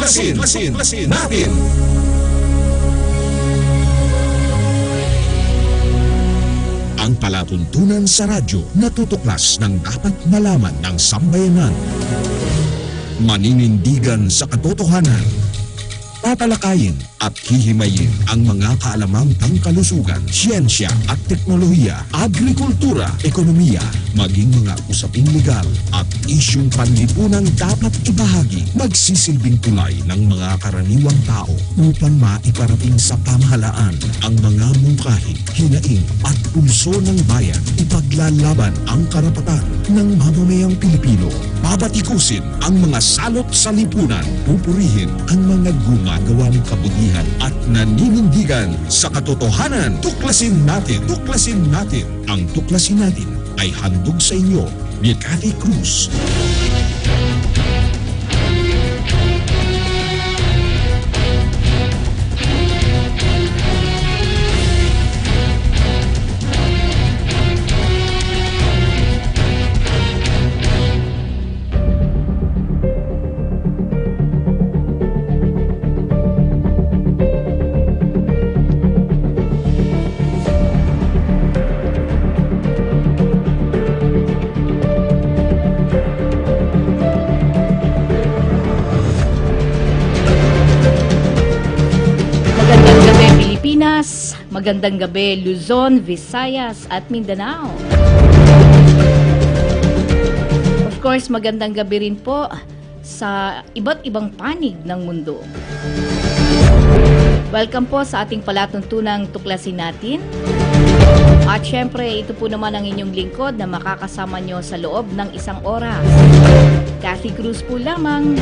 Tuklasin natin! Ang palatuntunan sa radyo na tutuklas ng dapat malaman ng sambayanan. Maninindigan sa katotohanan. Tatalakayin at hihimayin ang mga kaalamang pangkalusugan, siyensya at teknolohiya, agrikultura, ekonomiya, maging mga usaping legal at isyung panlipunang dapat ibahagi, magsisilbing tulay ng mga karaniwang tao upang maiparating sa pamahalaan ang mga mungkahi, hinaing at pulso ng bayan, ipaglalaban ang karapatan ng mamamayang Pilipino, babatikusin ang mga salot sa lipunan, pupurihin ang mga gumagawa ng kabutihan at naninindigan sa katotohanan. Tuklasin natin! Ang tuklasin natin ay handog sa inyo ni Cathy Cruz. Magandang gabi, Luzon, Visayas at Mindanao. Of course, magandang gabi rin po sa iba't ibang panig ng mundo. Welcome po sa ating palatuntunang tuklasin natin. At syempre, ito po naman ang inyong lingkod na makakasama nyo sa loob ng isang oras. Cathy Cruz po lamang.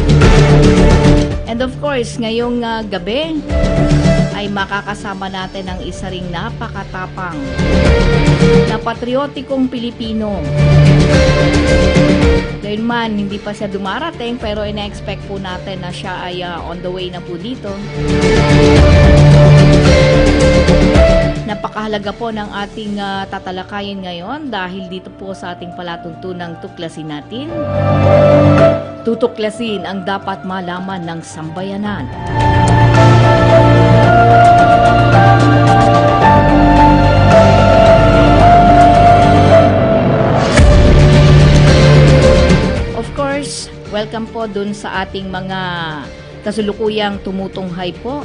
And of course, ngayong gabi ay makakasama natin ang isa ring napakatapang na patriotikong Pilipino. Dahil man, hindi pa siya dumarating pero ina-expect po natin na siya ay on the way na po dito. Napakahalaga po ng ating tatalakayin ngayon dahil dito po sa ating palatuntunang tuklasin natin. Tutuklasin ang dapat malaman ng sambayanan. Of course, welcome po dun sa ating mga kasulukuyang tumutunghay po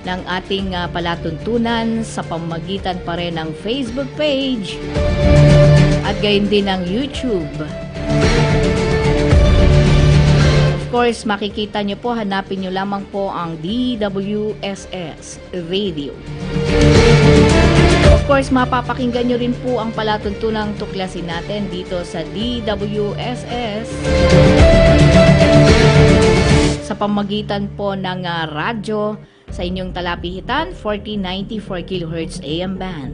ng ating palatuntunan sa pamamagitan pa rin ng Facebook page at gayon din ng YouTube. Of course, makikita nyo po, hanapin nyo lamang po ang DWSS Radio. Of course, mapapakinggan nyo rin po ang palatuntunang tuklasin natin dito sa DWSS sa pamamagitan po ng radyo sa inyong talapihitan, 1494 kHz AM band.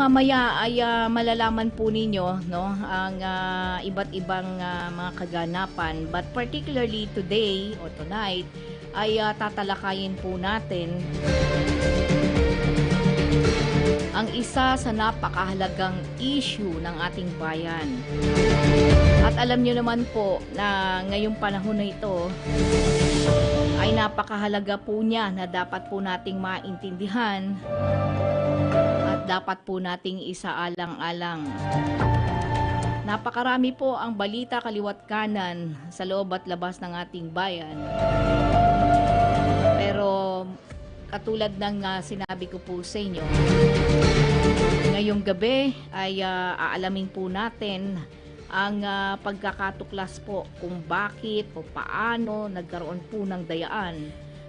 Mamaya ay malalaman po ninyo ang iba't ibang mga kaganapan, but particularly today or tonight ay tatalakayin po natin ang isa sa napakahalagang issue ng ating bayan. At alam nyo naman po na ngayong panahon na ito ay napakahalaga po niya na dapat po nating maintindihan dapat po nating isaalang-alang. Napakarami po ang balita kaliwat kanan sa loob at labas ng ating bayan. Pero katulad ng sinabi ko po sa inyo, ngayong gabi ay aalamin po natin ang pagkakatuklas po kung bakit o paano nagkaroon po ng dayaan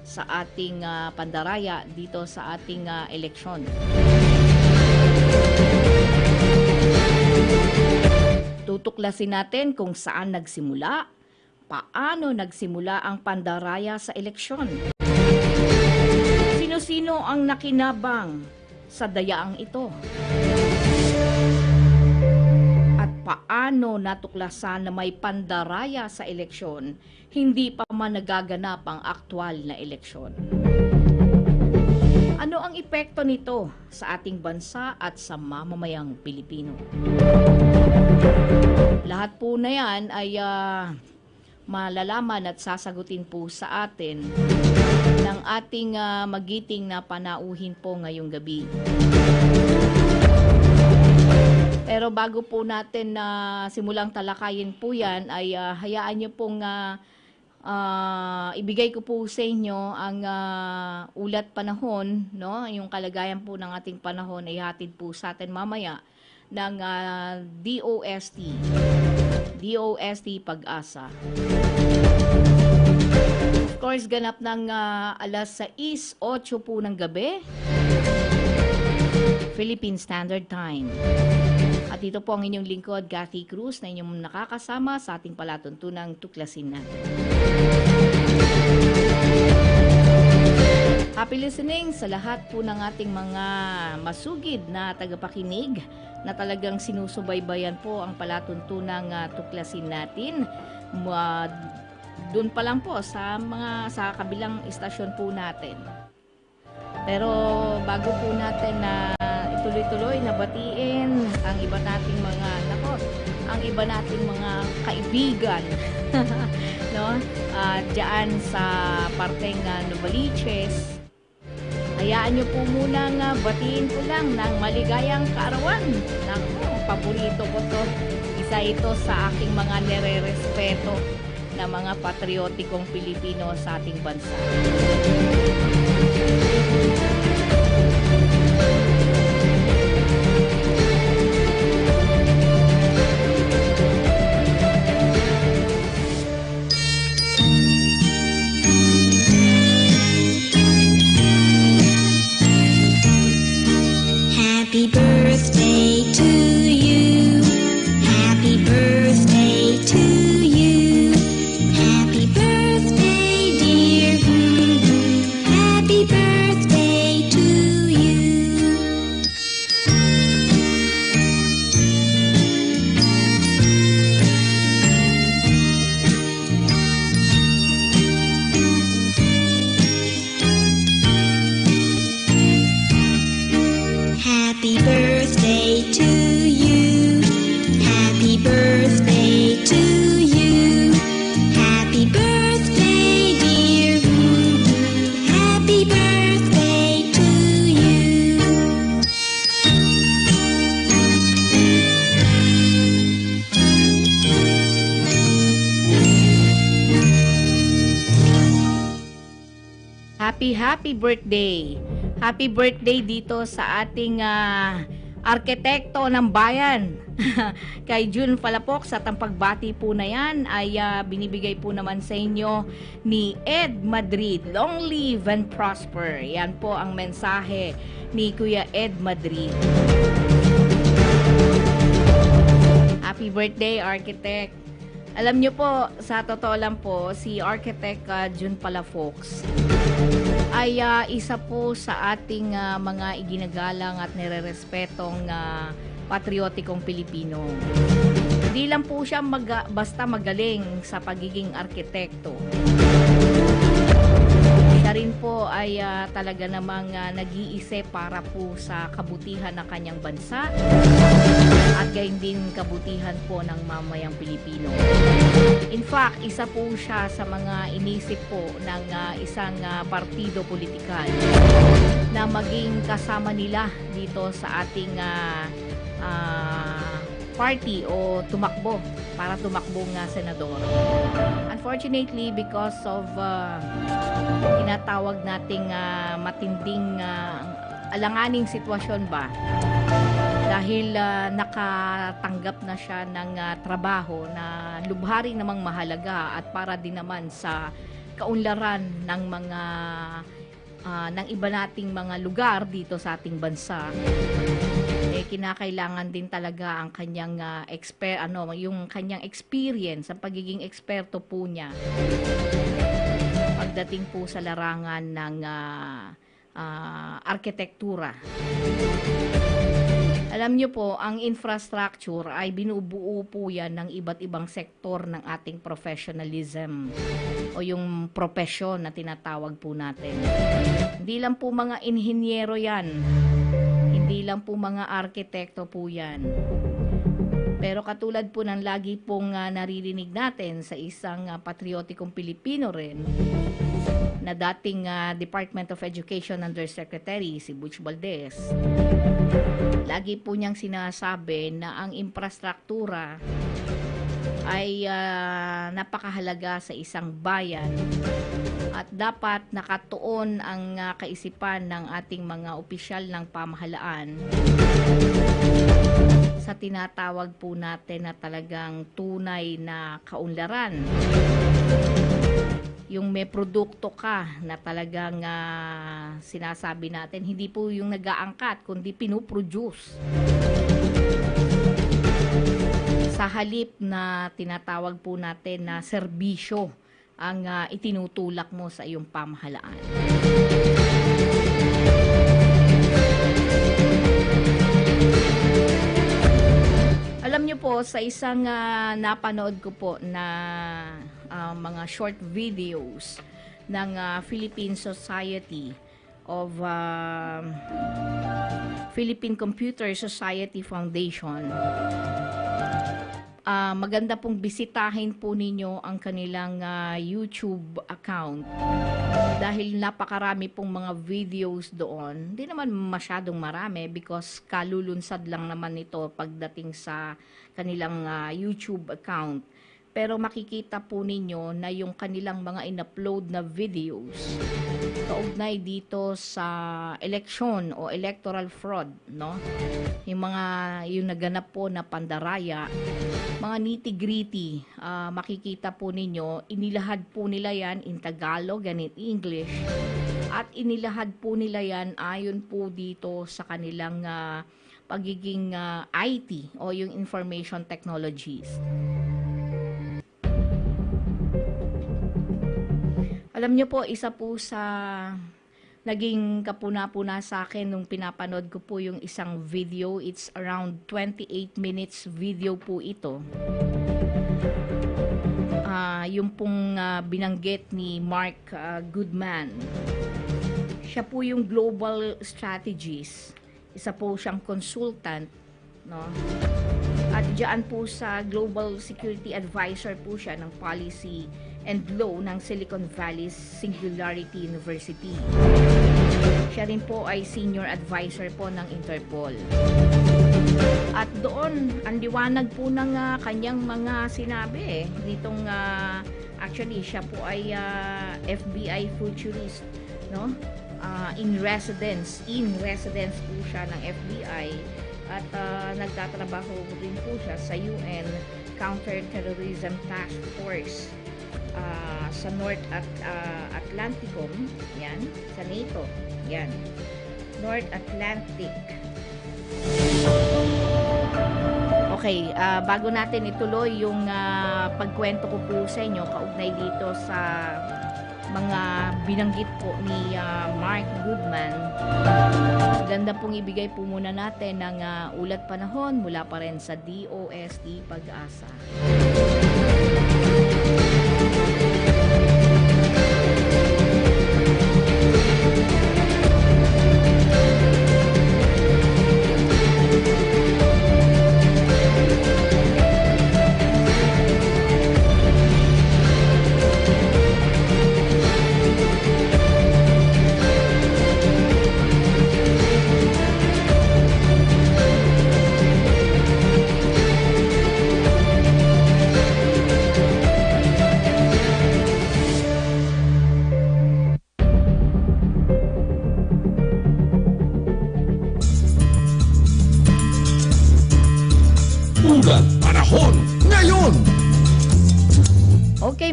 sa ating pandaraya dito sa ating eleksyon. Tutuklasin natin kung saan nagsimula, paano nagsimula ang pandaraya sa eleksyon. Sino-sino ang nakinabang sa dayaang ito? At paano natuklasan na may pandaraya sa eleksyon, hindi pa man nagaganap ang aktwal na eleksyon? Ano ang epekto nito sa ating bansa at sa mamamayang Pilipino? Lahat po na yan ay malalaman at sasagutin po sa atin ng ating magiting na panauhin po ngayong gabi. Pero bago po natin simulang talakayin po yan, ay hayaan nyo pong ibigay ko po sa inyo ang ulat panahon, no? Yung kalagayan po ng ating panahon ay hatid po sa atin mamaya ng DOST Pag-asa. Of course, ganap ng alas 6:08 po ng gabi, Philippine Standard Time. At ito po ang inyong lingkod, Cathy Cruz, na inyong nakakasama sa ating palatuntunang tuklasin natin. Happy listening sa lahat po ng ating mga masugid na tagapakinig na talagang sinusubaybayan po ang palatuntunang tuklasin natin. Doon pa lang po sa kabilang istasyon po natin. Pero bago po natin na ituloy-tuloy na batiin ang iba nating mga kaibigan no? Diyan sa parteng Novaliches. Hayaan nyo po munang batiin ko lang ng maligayang kaarawan. Naku, paborito ko to. Isa ito sa aking mga nire-respeto na mga patriotikong Pilipino sa ating bansa. Happy birthday to you. Happy birthday to you. Happy birthday, dear. Happy birthday to you. Happy birthday to you. Happy birthday to you. Happy birthday, dear. Happy birthday to you. Happy birthday. Happy birthday dito sa ating arkitekto ng bayan. Kay June Palapok, sa tampagbati po na yan ay binibigay po naman sa inyo ni Ed Madrid. Long live and prosper. Yan po ang mensahe ni Kuya Ed Madrid. Happy birthday, architect. Alam nyo po, sa totoo lang po, si Architect June Palafox ay isa po sa ating mga iginagalang at nirerespetong patriotikong Pilipino. Hindi lang po siya basta magaling sa pagiging arkitekto. Siya rin po ay talaga namang nag-iisip para po sa kabutihan ng kanyang bansa at gayon din kabutihan po ng mamayang Pilipino. In fact, isa po siya sa mga inisip po ng isang partido politikal na maging kasama nila dito sa ating party o para tumakbong senador. Unfortunately, because of tinatawag nating matinding alanganing sitwasyon ba, dahil nakatanggap na siya ng trabaho na lubhari namang mahalaga at para din naman sa kaunlaran ng mga ng iba nating mga lugar dito sa ating bansa, kinakailangan din talaga ang kanyang yung kanyang experience, ang pagiging eksperto po niya pagdating po sa larangan ng arkitektura. Alam niyo po, ang infrastructure ay binubuo po yan ng iba't ibang sektor ng ating professionalism o yung profesyon na tinatawag po natin. Hindi lang po mga inhinyero yan. Hindi lang po mga arkitekto po yan. Pero katulad po ng lagi pong naririnig natin sa isang patriotikong Pilipino rin, na dating Department of Education Undersecretary, si Butch Valdez, lagi po niyang sinasabi na ang infrastruktura ay napakahalaga sa isang bayan at dapat nakatuon ang kaisipan ng ating mga opisyal ng pamahalaan sa tinatawag po natin na talagang tunay na kaunlaran. Yung may produkto ka na talagang sinasabi natin, hindi po yung nag-aangkat, kundi pinuproduce. Sa halip na tinatawag po natin na serbisyo ang itinutulak mo sa iyong pamahalaan. Alam niyo po, sa isang napanood ko po na mga short videos ng Philippine Society of Philippine Computer Society Foundation. Maganda pong bisitahin po ninyo ang kanilang YouTube account dahil napakarami pong mga videos doon. Hindi naman masyadong marami because kalulunsad lang naman ito pagdating sa kanilang YouTube account. Pero makikita po ninyo na yung kanilang mga in-upload na videos kaugnay dito sa eleksyon o electoral fraud, no? Yung naganap po na pandaraya, mga nitty-gritty, makikita po ninyo, inilahad po nila yan in Tagalog and in English, at inilahad po nila yan ayon po dito sa kanilang pagiging IT o yung information technologies. Alam niyo po, isa po sa naging kapuna-puna sa akin nung pinapanood ko po yung isang video. It's around 28 minutes video po ito. Yung pong binanggit ni Mark Goodman. Siya po yung global strategist. Isa po siyang consultant, no? At diyan po sa Global Security Advisor po siya ng Policy and Law ng Silicon Valley Singularity University. Siya rin po ay Senior Advisor po ng Interpol. At doon, ang liwanag po ng kanyang mga sinabi nitong actually siya po ay FBI futurist, no? In residence po siya ng FBI at nagtatrabaho din po siya sa UN Counter-Terrorism Task Force sa North Atlanticum, yan, sa NATO, yan, North Atlantic. Okay, bago natin ituloy yung pagkwento ko po sa inyo kaugnay dito sa mga binanggit po ni Mark Goodman, ganda pong ibigay po muna natin ng ulat panahon mula pa rin sa DOST Pag-asa.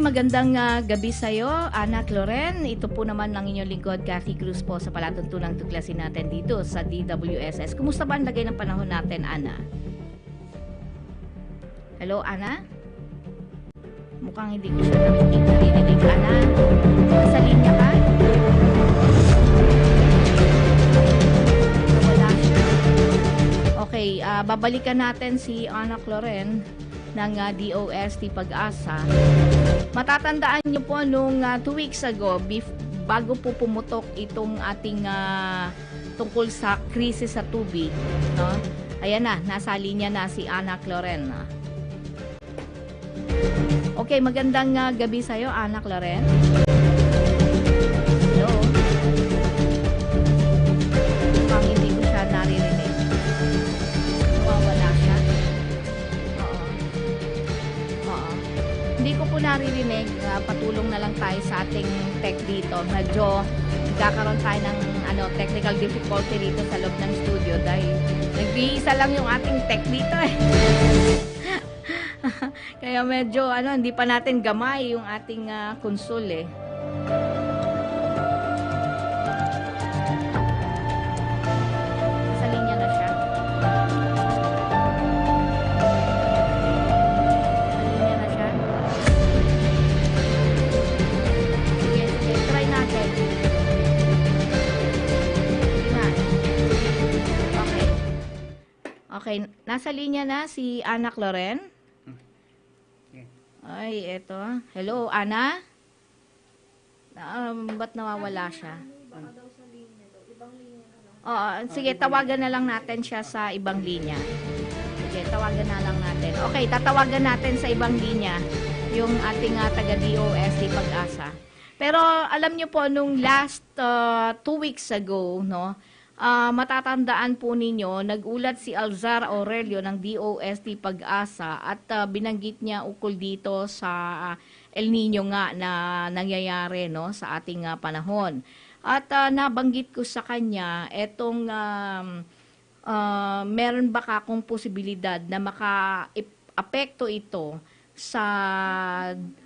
magandang gabi sa'yo, Anak Loren. Ito po naman ang inyong lingkod, Cathy Cruz po sa palatuntunang tuklasin natin dito sa DWSS. Kumusta ba ang lagay ng panahon natin, Ana? Hello, Ana? Mukhang hindi ko siya narinig, Ana. Sa linya ka? Wala siya. Okay, babalikan natin si Anak Loren ng DOST Pag-asa. Matatandaan niyo po nung 2 weeks ago, bago po pumutok itong ating tungkol sa krisis sa tubig, no? Ayan na, nasa linya na si Anak Loren. Okay, magandang gabi sa'yo, Anak Loren. Hello? Mukhang hindi ko siya naririnig. Wala siya. Oo. Hindi ko po naririnig. Patulong na lang tayo sa ating tech dito. Medyo nagkakaroon tayo ng technical difficulty dito sa loob ng studio dahil nag-iisa lang yung ating tech dito eh. Kaya medyo hindi pa natin gamay yung ating console eh. Sa linya na siya. Sa linya na siya. Sige, try natin. Sige na. Okay, nasa linya na si Anak Loren. Ay, eto. Hello, Ana? Ba't nawawala siya? Oo, sige, tawagan na lang natin siya sa ibang linya. Sige, tawagan na lang natin. Okay, tatawagan natin sa ibang linya yung ating taga-DOST Pag-asa. Pero alam niyo po, nung last 2 weeks ago, no, matatandaan po ninyo, nag-ulat si Alzar Aurelio ng DOST Pag-asa at binanggit niya ukol dito sa El Nino nga na nangyayari, no, sa ating panahon. At nabanggit ko sa kanya etong meron ba kakong posibilidad na maka-apekto ito sa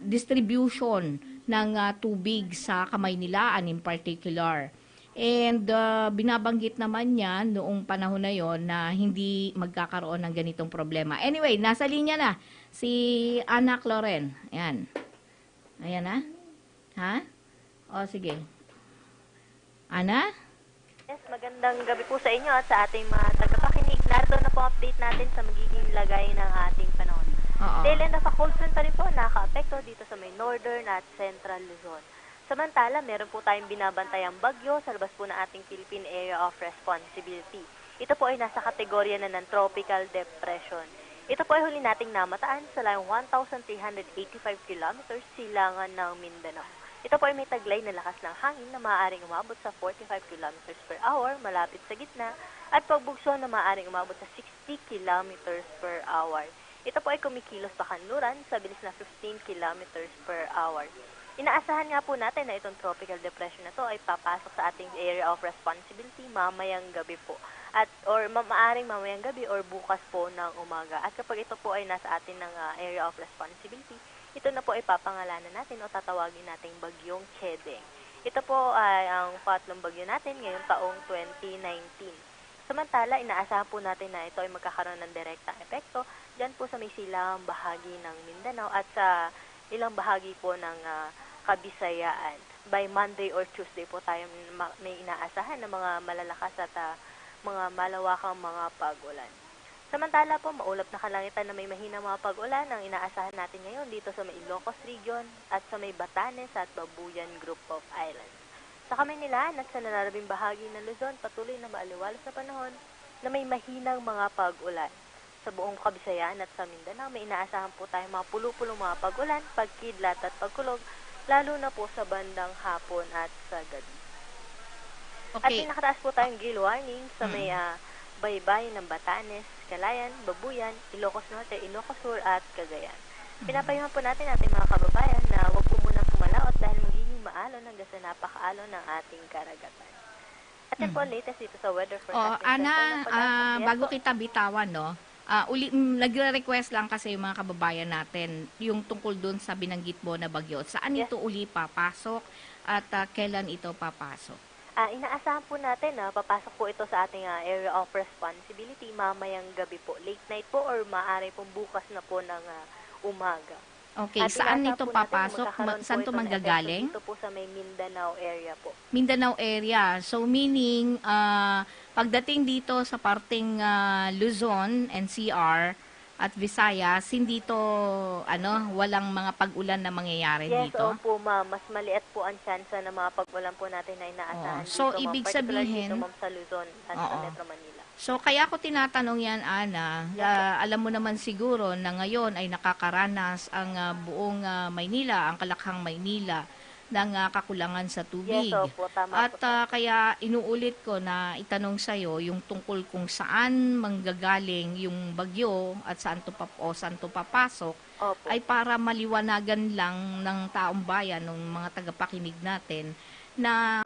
distribution ng tubig sa Kamaynilaan in particular. And binabanggit naman niya noong panahon na yon na hindi magkakaroon ng ganitong problema. Anyway, nasa linya na si Anak Loren. Ayan. Ayan na. Ha? O, sige. Ana? Yes, magandang gabi po sa inyo at sa ating mga tagapakinig. Narito na po update natin sa magiging lagay ng ating panahon. Tail end of a cold front pa rin po nakaka-apekto dito sa may northern at central Luzon. Samantala, meron po tayong binabantayang bagyo sa labas po ng ating Philippine Area of Responsibility. Ito po ay nasa kategorya na ng Tropical Depression. Ito po ay huli nating namataan sa layong 1,385 kilometers silangan ng Mindanao. Ito po ay may taglay na lakas ng hangin na maaaring umabot sa 45 kilometers per hour malapit sa gitna at pagbugso na maaaring umabot sa 60 kilometers per hour. Ito po ay kumikilos pa kanluran sa bilis na 15 kilometers per hour. Inaasahan nga po natin na itong tropical depression na to ay papasok sa ating area of responsibility mamayang gabi po. Or maaaring mamayang gabi or bukas po ng umaga. At kapag ito po ay nasa atin ng area of responsibility, ito na po ay papangalanan natin o tatawagin nating bagyong Chedeng. Ito po ay ang patlong bagyo natin ngayong taong 2019. Samantala, inaasahan po natin na ito ay magkakaroon ng direktang epekto dyan po sa may silangang bahagi ng Mindanao at sa ilang bahagi po ng Kabisayaan. By Monday or Tuesday po tayo may inaasahan ng mga malalakas at mga malawakang mga pag-ulan. Samantala po, maulap na kalangitan na may mahinang mga pag-ulan ang inaasahan natin ngayon dito sa may Ilocos Region at sa may Batanes at Babuyan Group of Islands. Sa Kamaynilaan at sa nalalabing bahagi ng Luzon, patuloy na maaliwalas na panahon na may mahinang mga pag-ulan. Sa buong Kabisayaan at sa Mindanao, may inaasahan po tayong mga pulupulong mga pag-ulan, pagkidlat at pagkulog, lalo na po sa bandang hapon at sa gabi. Okay. At may nakataas po tayong gale warning sa may baybay ng Batanes, Calayan, Babuyan, Ilocos Norte, Ilocos Sur at Cagayan. Pinapayuhan po natin ating mga kababayan na huwag po munang pumalaot dahil magiging maalon hanggang sa napakaalon ng ating karagatan. At yan po ang latest dito sa weather forecast. Ana, bago kita bitawan, no? Nagre-request lang kasi yung mga kababayan natin yung tungkol doon sa binanggit mo na bagyo. Saan Yes. ito uli papasok at kailan ito papasok? Inaasahan po natin na papasok po ito sa ating area of responsibility mamayang gabi po. Late night po or maaari pong bukas na po ng umaga. Okay, At saan inaasahan ito po natin na papasok? magkakaroon po Saan ito ito ng manggagaling? epekto dito po sa may Mindanao area po. Mindanao area. So meaning, pagdating dito sa parting Luzon, NCR, at Visayas, hindi to, walang mga pag-ulan na mangyayari Yes, dito? opo ma'am. Mas maliit po ang tsansa ng mga pag-ulan po natin na inaasahan Oo. So, dito ma'am. ibig Particularly sabihin- dito ma'am sa Luzon at sa Oo. Metro Manila. So, kaya ko tinatanong yan, Ana. Alam mo naman siguro na ngayon ay nakakaranas ang buong Maynila, ang Kalakhang Maynila, ng kakulangan sa tubig. Yes, opo. Tama At po. kaya inuulit ko na itanong sa'yo yung tungkol kung saan manggagaling yung bagyo at saan to papasok Opo. ay para maliwanagan lang ng taong bayan, ng mga tagapakinig natin, na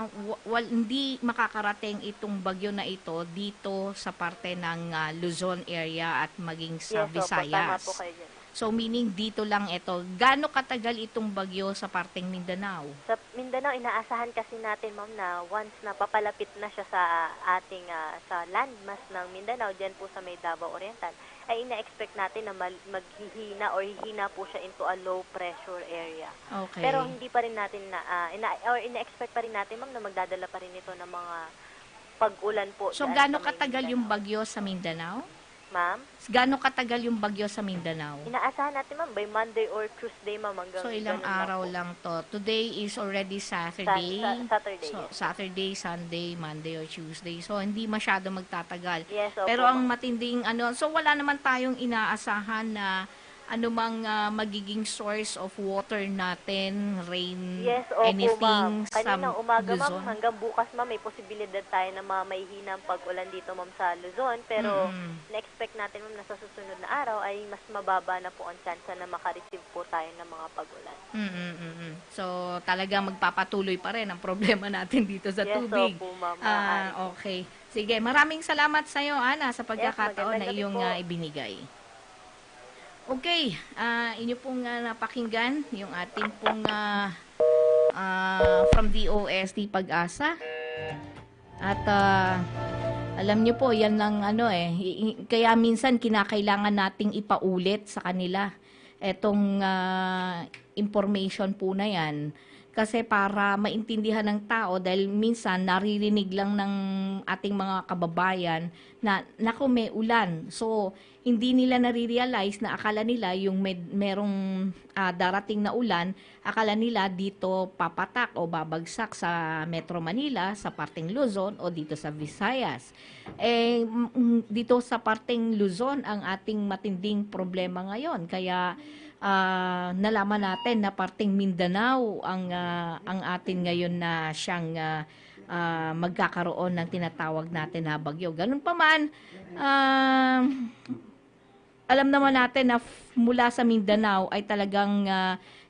hindi makakarating itong bagyo na ito dito sa parte ng Luzon area at maging sa Yes, Visayas. opo. Tama po kayo dyan. So meaning dito lang ito. Gaano katagal itong bagyo sa parteng Mindanao? Sa Mindanao, inaasahan kasi natin, ma'am, na once na papalapit na siya sa ating sa landmass ng Mindanao, dyan po sa may Davao Oriental, ay ina-expect natin na maghihina or hihina po siya into a low pressure area. Okay. Pero hindi pa rin natin na, ina-expect pa rin natin, ma'am, na magdadala pa rin ito ng mga pag-ulan po. So dyan gaano sa may katagal Mindanao. yung bagyo sa Mindanao? Ma'am, Gaano katagal yung bagyo sa Mindanao? inaasahan natin, ma'am, by Monday or Tuesday, ma'am, hanggang So ilang ganun araw po. lang to? Today is already Saturday. Saturday, So yes. Saturday, Sunday, Monday or Tuesday. So hindi masyado magtatagal. Yes, opo, Pero ang ma'am. matinding so wala naman tayong inaasahan na anumang magiging source of water natin, rain, Yes, opo, anything ma'am. sa Kaninang umaga, ma'am, Luzon. hanggang bukas, ma'am, may posibilidad tayo na mahihina ang pag-ulan dito, ma'am, sa Luzon. Pero, na-expect natin, ma'am, na sa susunod na araw ay mas mababa na po ang chance na makareceive po tayo ng mga pag-ulan. So talagang magpapatuloy pa rin ang problema natin dito sa Yes, tubig. opo, ma'am. Maaari. Okay. Sige, maraming salamat sa iyo, Ana, sa pagkakataon na magandang gabi iyong po. ibinigay. Okay, inyo pong napakinggan yung ating pong from DOST Pag-asa. At alam niyo po, yan lang kaya minsan kinakailangan nating ipaulit sa kanila etong information po na yan. Kasi para maintindihan ng tao, dahil minsan naririnig lang ng ating mga kababayan na, naku, may ulan. So, hindi nila nare-realize na akala nila yung merong darating na ulan, akala nila dito papatak o babagsak sa Metro Manila, sa parteng Luzon o dito sa Visayas. Dito sa parteng Luzon ang ating matinding problema ngayon. Kaya nalaman natin na parteng Mindanao ang atin ngayon na siyang magkakaroon ng tinatawag natin na bagyo. Ganun pa man, alam naman natin na mula sa Mindanao ay talagang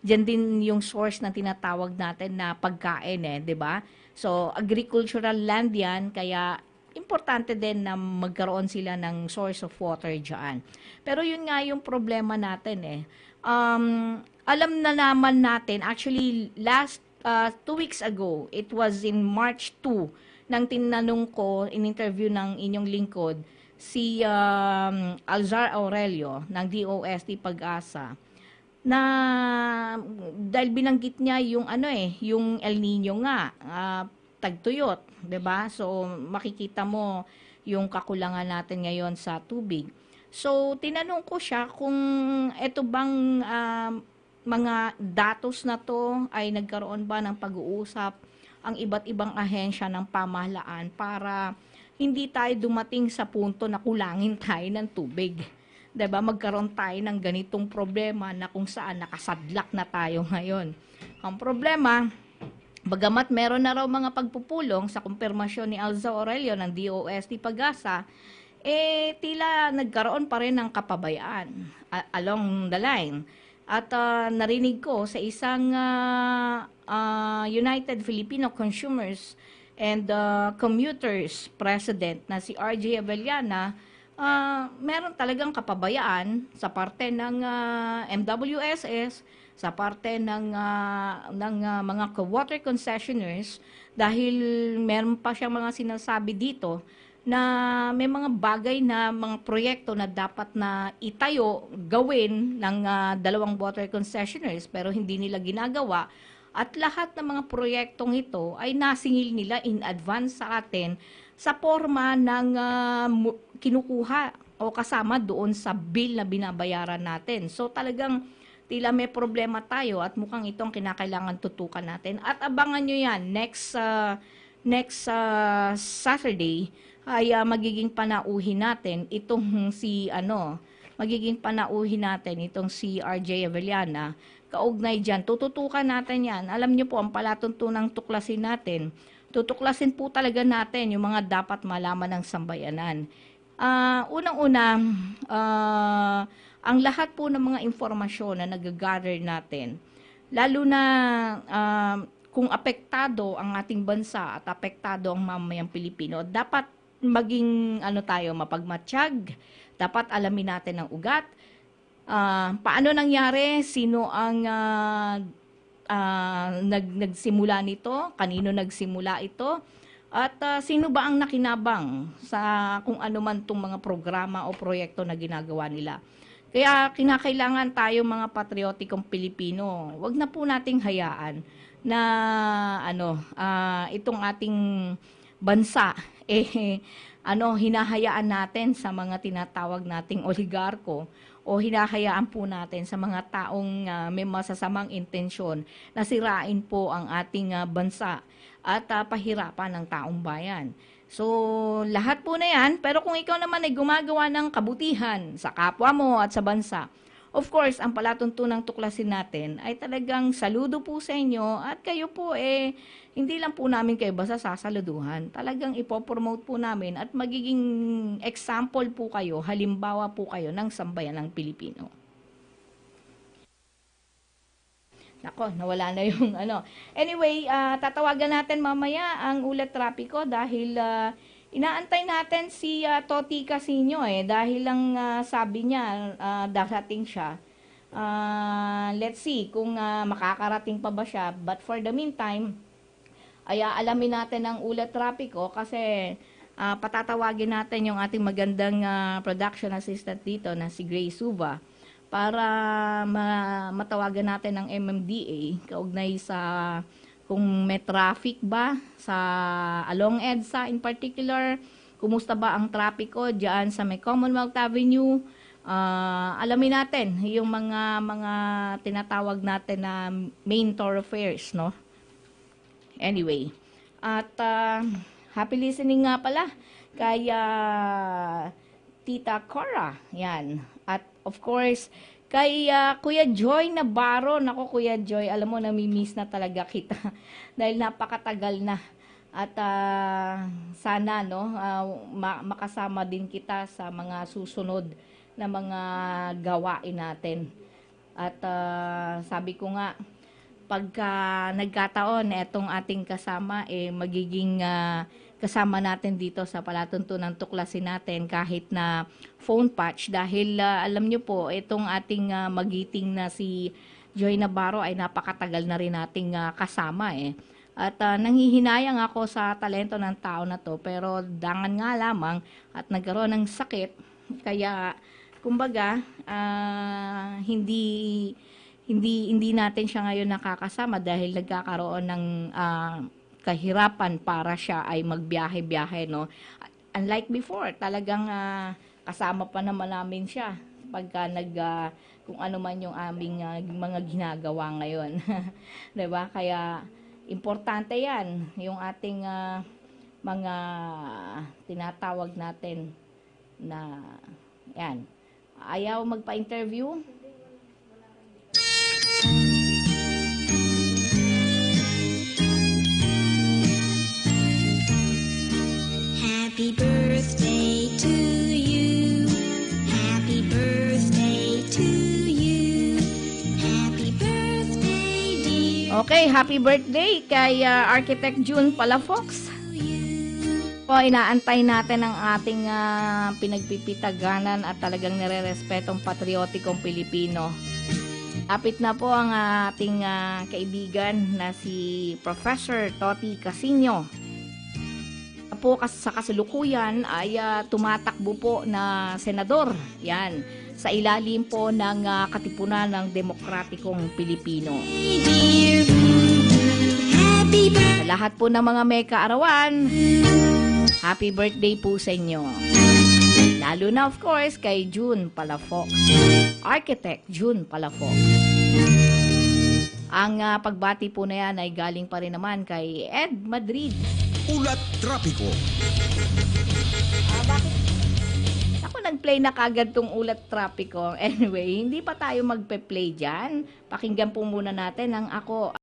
dyan din yung source ng tinatawag natin na pagkain, 'di ba? So, agricultural land yan, kaya importante din na magkaroon sila ng source of water dyan. Pero yun nga yung problema natin alam na naman natin, actually last 2 weeks ago, it was in March 2, nang tinanong ko, in-interview ng inyong lingkod, si Alzar Aurelio ng DOST Pag-asa, na dahil binanggit niya yung yung El Nino nga, tagtuyot, 'di ba? So makikita mo yung kakulangan natin ngayon sa tubig. So tinanong ko siya kung ito bang mga datos na to ay nagkaroon ba ng pag-uusap ang iba't ibang ahensya ng pamahalaan para hindi tayo dumating sa punto na kulangin tayo ng tubig. 'Di ba? Magkaroon tayo ng ganitong problema na kung saan nakasadlak na tayo ngayon. Ang problema, bagamat meron na raw mga pagpupulong sa kumpirmasyon ni Alza Aurelio ng DOST Pag-asa, tila nagkaroon pa rin ng kapabayaan along the line. At narinig ko sa isang United Filipino Consumers and Commuters President na si RJ Abellana, meron talagang kapabayaan sa parte ng MWSS, sa parte ng mga water concessionaires dahil meron pa siyang mga sinasabi dito na may mga bagay na mga proyekto na dapat na itayo, gawin ng dalawang water concessionaires pero hindi nila ginagawa. At lahat ng mga proyektong ito ay nasingil nila in advance sa atin sa forma ng kinukuha o kasama doon sa bill na binabayaran natin. So talagang tila may problema tayo at mukhang itong kinakailangan tutukan natin. At abangan nyo yan, next Saturday ay magiging panauhin natin itong si si RJ Avellana. Kaugnay dyan, tututukan natin yan. Alam nyo po, ang palatuntunang tuklasin natin. Tutuklasin po talaga natin yung mga dapat malaman ng sambayanan. Unang-una, ang lahat po ng mga informasyon na nag-gather natin, lalo na kung apektado ang ating bansa at apektado ang mamayang Pilipino, dapat maging mapagmatsyag, dapat alamin natin ang ugat. Paano nangyari? Sino ang nagsimula nito? Kanino nagsimula ito? At sino ba ang nakinabang sa kung ano man itong mga programa o proyekto na ginagawa nila? Kaya kinakailangan tayo mga patriotikong Pilipino, wag na po nating hayaan na itong ating bansa hinahayaan natin sa mga tinatawag nating oligarko o hinahayaan po natin sa mga taong may masasamang intensyon na sirain po ang ating bansa at pahirapan ng taong bayan. So, lahat po na yan, pero kung ikaw naman ay gumagawa ng kabutihan sa kapwa mo at sa bansa, of course, ang palatuntunang tuklasin natin ay talagang saludo po sa inyo at kayo po hindi lang po namin kayo basta sasaluduhan. Talagang ipopromote po namin at magiging example po kayo, halimbawa po kayo ng sambayan ng Pilipino. Nako, nawala na yung Anyway, tatawagan natin mamaya ang ulat trapiko dahil inaantay natin si Toti Casino dahil lang sabi niya darating siya. Let's see kung makakarating pa ba siya. But for the meantime, ay alamin natin ang ulat trapiko kasi patatawagin natin yung ating magandang production assistant dito na si Grace Suva para matawagan natin ng MMDA kaugnay sa kung may traffic ba sa along EDSA in particular, kumusta ba ang trapiko diyan sa may Commonwealth Avenue. Alamin natin yung mga tinatawag natin na main thoroughfares, no? Anyway, at happy listening nga pala kay Tita Cora. Yan. At of course, kay Kuya Joy Navarro. Nako Kuya Joy, alam mo, namimiss na talaga kita dahil napakatagal na. At sana makasama din kita sa mga susunod na mga gawain natin. At sabi ko nga, pagka nagkataon etong ating kasama magiging kasama natin dito sa palatuntunan tuklasin natin kahit na phone patch dahil alam nyo po itong ating magiting na si Joy Navarro ay napakatagal na rin nating kasama at nanghihinayang ako sa talento ng tao na to pero dangan nga lamang at nagkaroon ng sakit kaya kumbaga hindi natin siya ngayon nakakasama dahil nagkakaroon ng kahirapan para siya ay magbiyahe-biyahe, no? Unlike before, talagang kasama pa naman namin siya pagka kung ano man yung aming mga ginagawa ngayon. 'Di ba? Kaya importante 'yan, yung ating mga tinatawag natin na 'yan. Ayaw magpa-interview. Happy birthday to you. Happy birthday to you. Happy birthday, dear. Okay, happy birthday kay Architect June Palafox. Po, inaantay natin ang ating pinagpipitaganan at talagang nire-respetong patriotikong Pilipino. Lapit na po ang ating kaibigan na si Professor Toti Casino. Po sa kasalukuyan ay tumatakbo po na senador. Yan, sa ilalim po ng Katipunan ng Demokratikong Pilipino. Sa lahat po ng mga may kaarawan, happy birthday po sa inyo. Lalo na of course kay June Palafox, Architect June Palafox. Ang pagbati po na yan ay galing pa rin naman kay Ed Madrid. Ulat Trapiko. Bakit? Ako nag-play na kagad tong Ulat Trapiko. Anyway, hindi pa tayo magpe-play dyan. Pakinggan po muna natin ang Ako.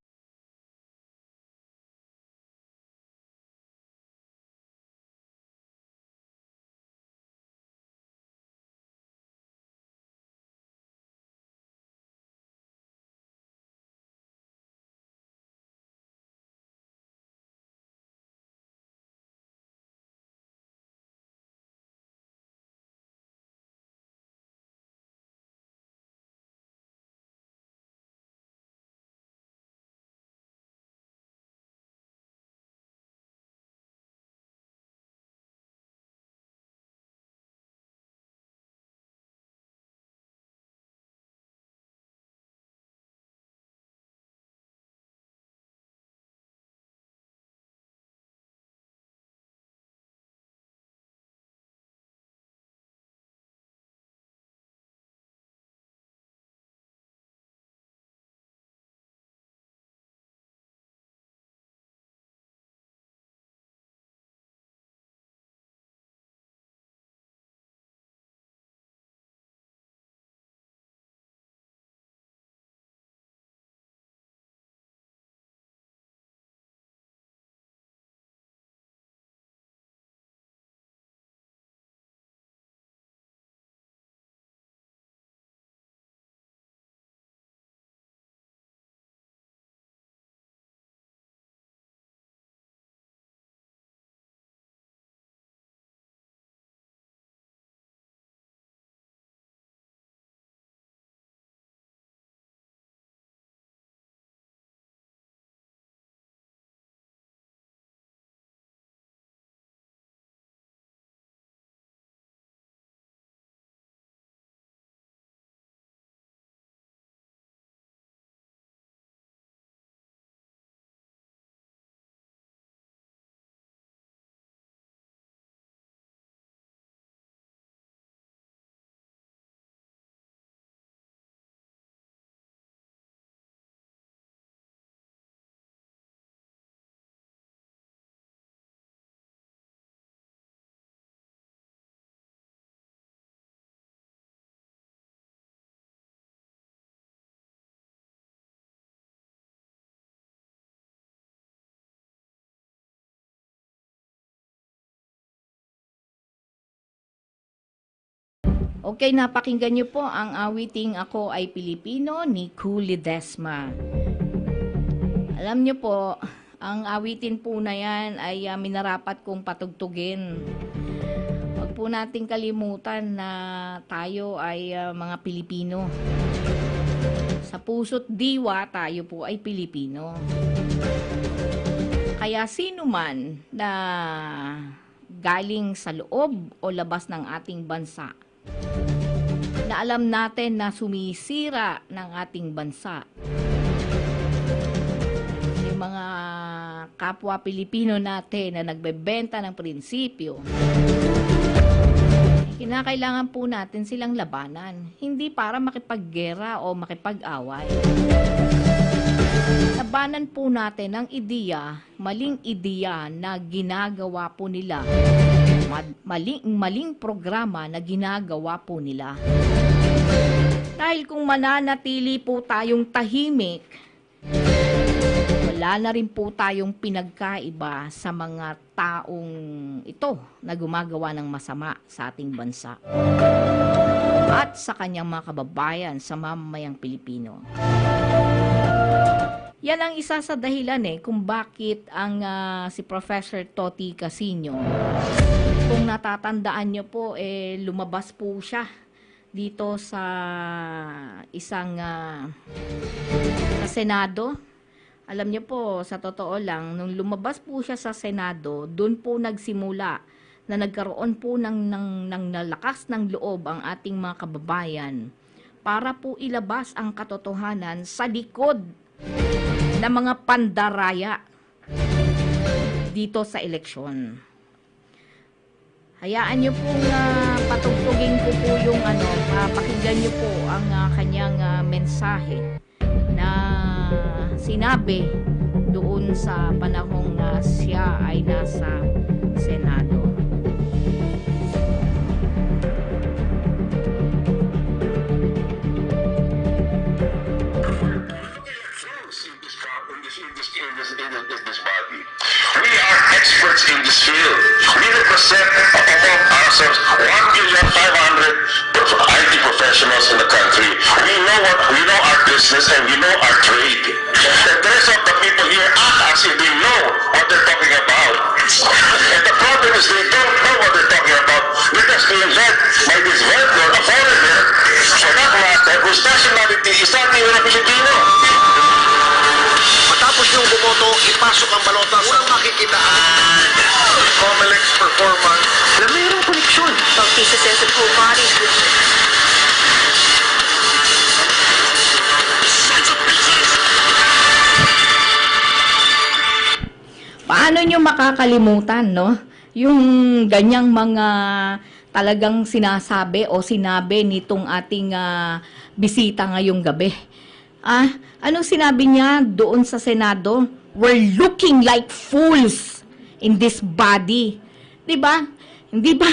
Okay, napakinggan niyo po ang awiting Ako ay Pilipino ni Cool Ledesma. Alam niyo po, ang awitin po na yan ay minarapat kong patugtugin. Huwag po nating kalimutan na tayo ay mga Pilipino. Sa puso't diwa, tayo po ay Pilipino. Kaya sino man na galing sa loob o labas ng ating bansa, na alam natin na sumisira ng ating bansa, yung mga kapwa Pilipino natin na nagbebenta ng prinsipyo, kinakailangan po natin silang labanan, hindi para makipaggera o makipag-away. Labanan po natin ang ideya, maling ideya na ginagawa po nila, maling programa na ginagawa po nila. Dahil kung mananatili po tayong tahimik, wala na rin po tayong pinagkaiba sa mga taong ito na gumagawa ng masama sa ating bansa at sa kanyang mga kababayan sa mamamayang Pilipino. Yan ang isa sa dahilan kung bakit ang si Professor Toti Casino, kung natatandaan nyo po, lumabas po siya dito sa isang sa Senado. Alam niyo po, sa totoo lang, nung lumabas po siya sa Senado, doon po nagsimula na nagkaroon po ng nalakas ng loob ang ating mga kababayan para po ilabas ang katotohanan sa likod ng mga pandaraya dito sa eleksyon. Hayaan niyo po patugtugin ko po yung pakinggan niyo po ang kanyang mensahe na sinabi doon sa panahong siya ay nasa Senado. This body. We are experts in this field. We represent among ourselves 1,500,000 IT professionals in the country. We know our business and we know our trade. The rest of the people here act as if they know what they're talking about. And the problem is they don't know what they're talking about because being led by this vendor, a foreigner, for that matter, whose nationality is not even a Filipino. Matapos yung bumoto, ipasok ang balota sa makikita ang COMELEC's performance na mayroong koneksyon. Bautista says the full body. Paano nyo makakalimutan, no? Yung ganyang mga talagang sinasabi o sinabi nitong ating bisita ngayong gabi. Anong sinabi niya doon sa Senado? We're looking like fools in this body. 'Di ba? Hindi ba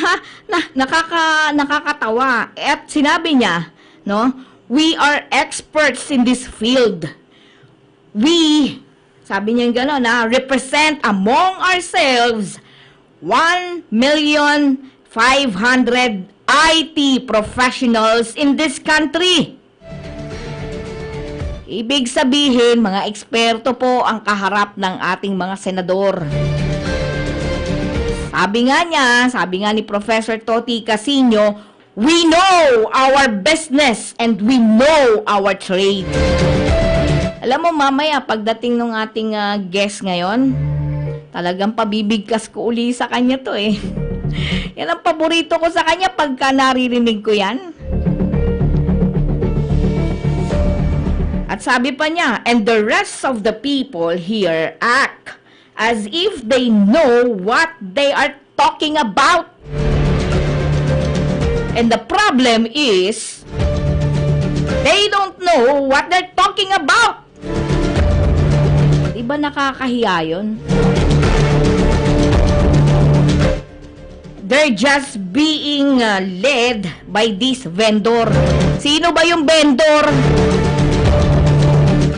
nakakatawa? At sinabi niya, no? We are experts in this field. We, sabi niya gano'n, represent among ourselves 1,500,000 IT professionals in this country. Ibig sabihin, mga eksperto po ang kaharap ng ating mga senador. Sabi nga ni Professor Toti Casino, we know our business and we know our trade. Alam mo, mamaya, pagdating ng ating guest ngayon, talagang pabibigkas ko uli sa kanya to Yan ang paborito ko sa kanya pagka naririnig ko yan. At sabi pa niya, and the rest of the people here act as if they know what they are talking about. And the problem is, they don't know what they're talking about. Diba nakakahiya yun? They're just being led by this vendor. Sino ba yung vendor?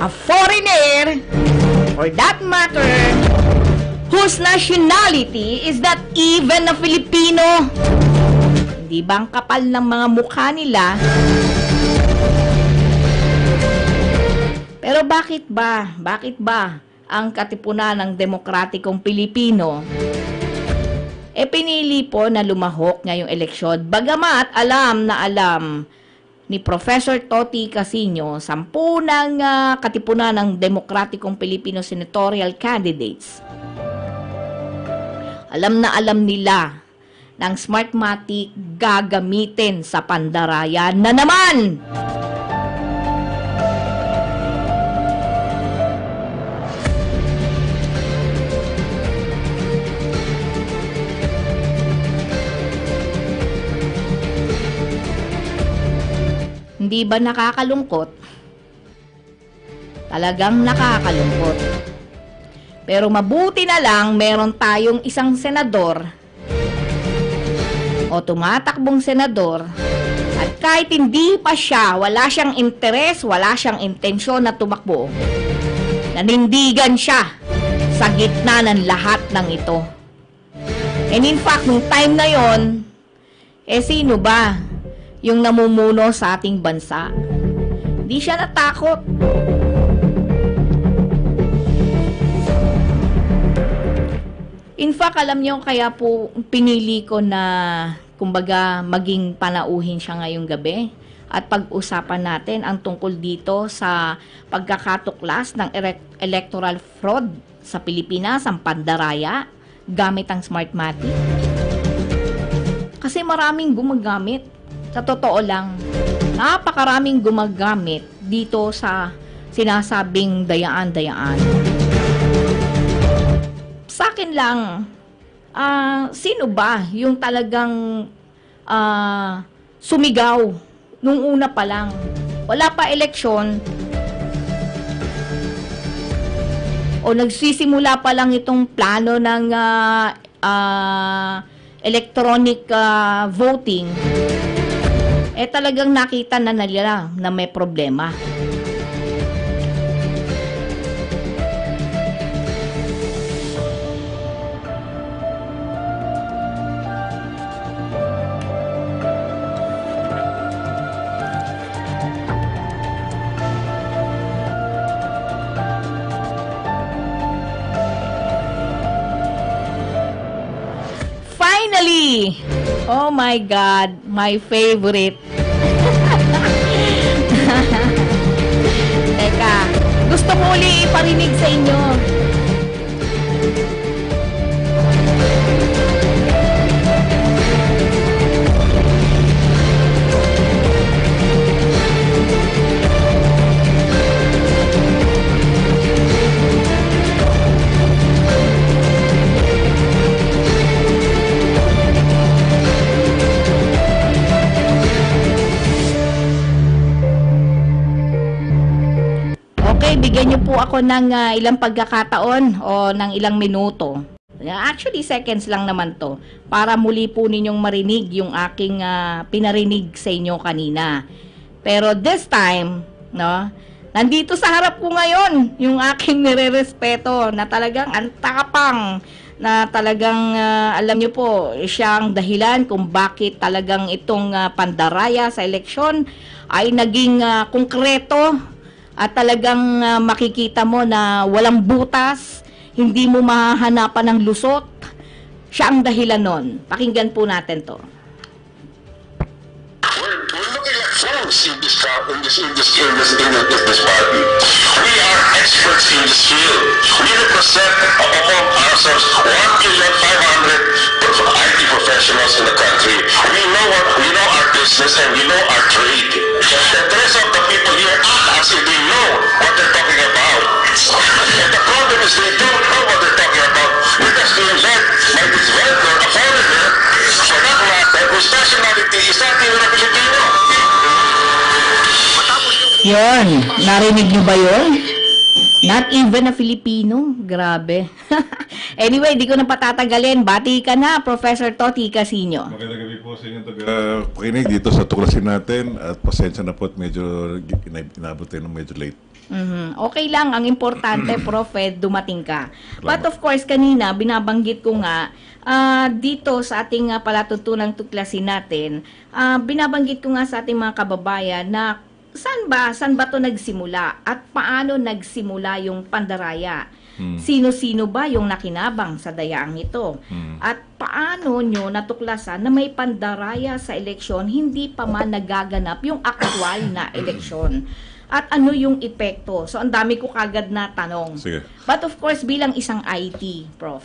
A foreigner, for that matter, whose nationality is not even a Filipino. Hindi ba ang kapal ng mga mukha nila? Pero bakit ba? Bakit ba ang katipunan ng demokratikong Pilipino pinili po na lumahok ngayong eleksyon? Bagamat alam na alam ni Professor Toti Casino, 10 ng katipunan ng demokratikong Pilipino senatorial candidates. Alam na alam nila ng Smartmatic gagamitin sa pandaraya na naman. Hindi ba nakakalungkot? Talagang nakakalungkot. Pero mabuti na lang meron tayong isang senador o tumatakbong senador at kahit hindi pa siya, wala siyang interes, wala siyang intensyon na tumakbo, nanindigan siya sa gitna ng lahat ng ito. And in fact, nung time na yon, sino ba yung namumuno sa ating bansa? Hindi siya natakot. In fact, alam niyo, kaya po pinili ko na, kumbaga, maging panauhin siya ngayong gabi at pag-usapan natin ang tungkol dito sa pagkakatuklas ng electoral fraud sa Pilipinas, ang pandaraya, gamit ang Smartmatic. Kasi maraming gumagamit. Sa totoo lang, napakaraming gumagamit dito sa sinasabing dayaan-dayaan. Sa akin lang, sino ba yung talagang sumigaw nung una pa lang? Wala pa eleksyon, o nagsisimula pa lang itong plano ng electronic voting, talagang nakita na nila na may problema. Finally! Oh my God, my favorite. Teka, gusto ko uli iparinig sa inyo. Bigyan niyo po ako ng ilang pagkakataon o ng ilang minuto. Actually, seconds lang naman to. Para muli po ninyong marinig yung aking pinarinig sa inyo kanina. Pero this time, no, nandito sa harap ko ngayon yung aking nirerespeto na talagang ang tapang, na talagang alam niyo po, siyang dahilan kung bakit talagang itong pandaraya sa eleksyon ay naging konkreto. At talagang makikita mo na walang butas, hindi mo mahahanapan ng lusot. Siya ang dahilan nun. Pakinggan po natin to. We're looking at fools in this party. We are experts in this field. We represent among ourselves 1,500,000 IT professionals in the country. We know our business and we know our trade. The rest of the people here act as if they know what they're talking about. And the problem is they don't know what they're talking about because they're led by this vendor, a foreigner, for that matter, whose nationality is not even a Filipino. Yun, narinig nyo ba yun? Not even a Filipino. Grabe. Anyway, di ko na patatagalin. Bati ka na, Professor Toti Casino. Magandang gabi po sa inyong taga-pakinig dito sa tuklasin natin at pasensya na po at medyo inabot tayo ng medyo late. Okay lang, ang importante, Prof, dumating ka. But of course, kanina, binabanggit ko nga, dito sa ating palatuntunang tuklasin natin, binabanggit ko nga sa ating mga kababayan na saan ba to nagsimula at paano nagsimula yung pandaraya? Sino-sino ba yung nakinabang sa dayaang ito? At paano nyo natuklasan na may pandaraya sa eleksyon hindi pa man nagaganap yung aktwal na eleksyon? At ano yung epekto? So, ang dami ko kagad na tanong. Sige. But of course, bilang isang IT, Prof,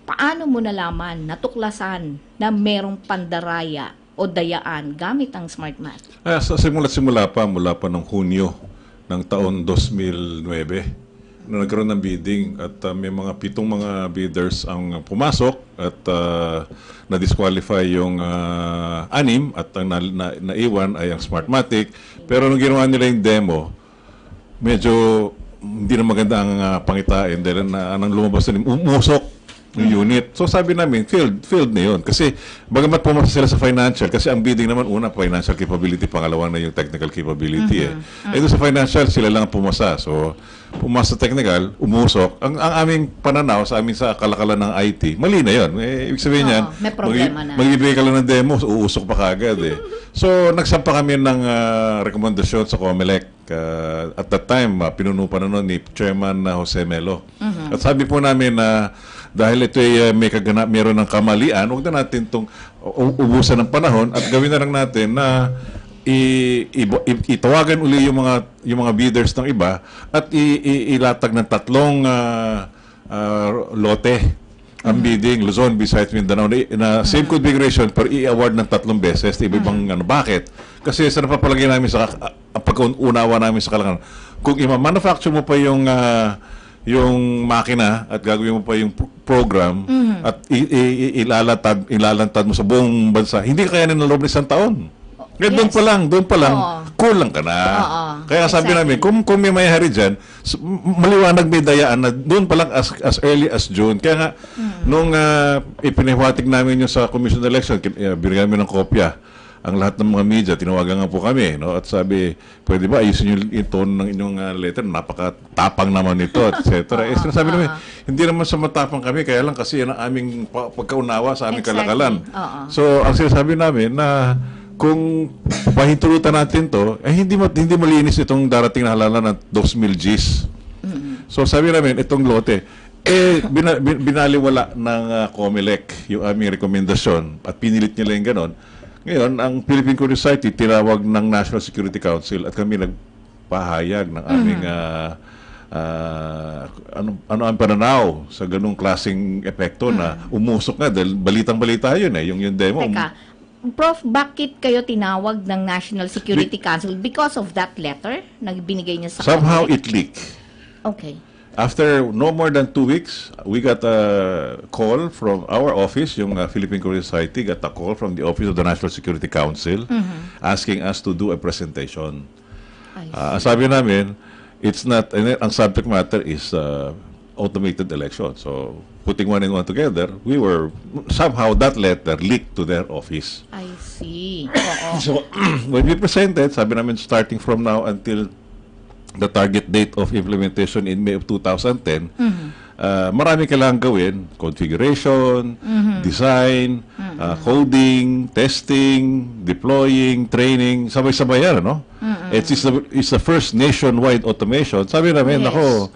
paano mo nalaman, natuklasan na merong pandaraya o dayaan gamit ang Smartmatic? Sa simula pa, mula pa noong Hunyo ng taon 2009, na nagkaroon ng bidding at may mga 7 mga bidders ang pumasok at na-disqualify yung 6 at ang naiwan ay ang Smartmatic. Pero nung ginawa nila yung demo, medyo hindi na maganda ang pangitain dahil nang lumabas na umusok yung unit. So sabi namin, failed na yun. Kasi bagamat pumasa sila sa financial, kasi ang bidding naman, una, financial capability, pangalawa na yung technical capability. Ito sa financial, sila lang pumasa. So, pumasa sa technical, umusok. Ang aming pananaw, sa kalakalan ng IT, mali na yun. Ibig sabihin yan, may problema na. magbibigay ka lang ng demo, uusok pa kagad So, nagsampa kami ng rekomendasyon sa COMELEC. At that time, pinuno pa na nun ni Chairman Jose Melo. At sabi po namin na dahil ito ay meron ng kamalian, huwag na natin itong ubusan ng panahon at gawin na lang natin na itawagan uli yung mga bidders ng iba at ilatag ng 3 lote ang bidding, Luzon, Visayas, Mindanao, na same configuration pero i-award ng 3 beses, iba-ibang bakit? Kasi sa napapalagay namin ang pagkaunawa namin sa kalangan, kung i-manufacture mo pa yung makina at gagawin mo pa yung program at ilalantad mo sa buong bansa, hindi kayanin ng loob ng 1 taon. Kaya doon pa lang, kulang ka na. Kaya sabi namin, kung may mayari dyan, maliwanag may dayaan na doon pa lang as early as June. Kaya nga, nung ipinihawatig namin yung sa Commission on Election, binigyan namin ng kopya ang lahat ng mga media, tinawagan nga po kami, no? At sabi, pwede ba ayusin yung tone ng inyong letter, napakatapang naman ito, etc. Sinasabi namin, hindi naman sa matapang kami, kaya lang kasi yan ang aming pagkaunawa sa aming kalakalan. So, ang sinasabi namin na kung pahintulutan natin to, hindi malinis itong darating na halalan ng 2,000 Gs. So sabi namin, itong lote, binaliwala ng COMELEC yung aming rekomendasyon at pinilit nila yung ganon. Ngayon, ang Philippine Communist Society tinawag ng National Security Council at kami nagpahayag ng aming ano ang pananaw sa ganung klaseng epekto na umusok nga dahil balitang-balita yun yung demo. Teka, Prof, bakit kayo tinawag ng National Security Council? Because of that letter na binigay niya sa somehow COMELEC? it leaked. Okay. After no more than 2 weeks, we got a call from our office, yung Philippine Communist Society got a call from the Office of the National Security Council asking us to do a presentation. Sabi namin, it's not, ang subject matter is automated election. So, putting one and one together, somehow that letter leaked to their office. I see. Oo. So, when we presented, sabi namin starting from now until the target date of implementation in May of 2010, marami kailangan gawin, configuration, design, coding, testing, deploying, training, sabay-sabay yan, no? It's the first nationwide automation. Sabi namin, ako,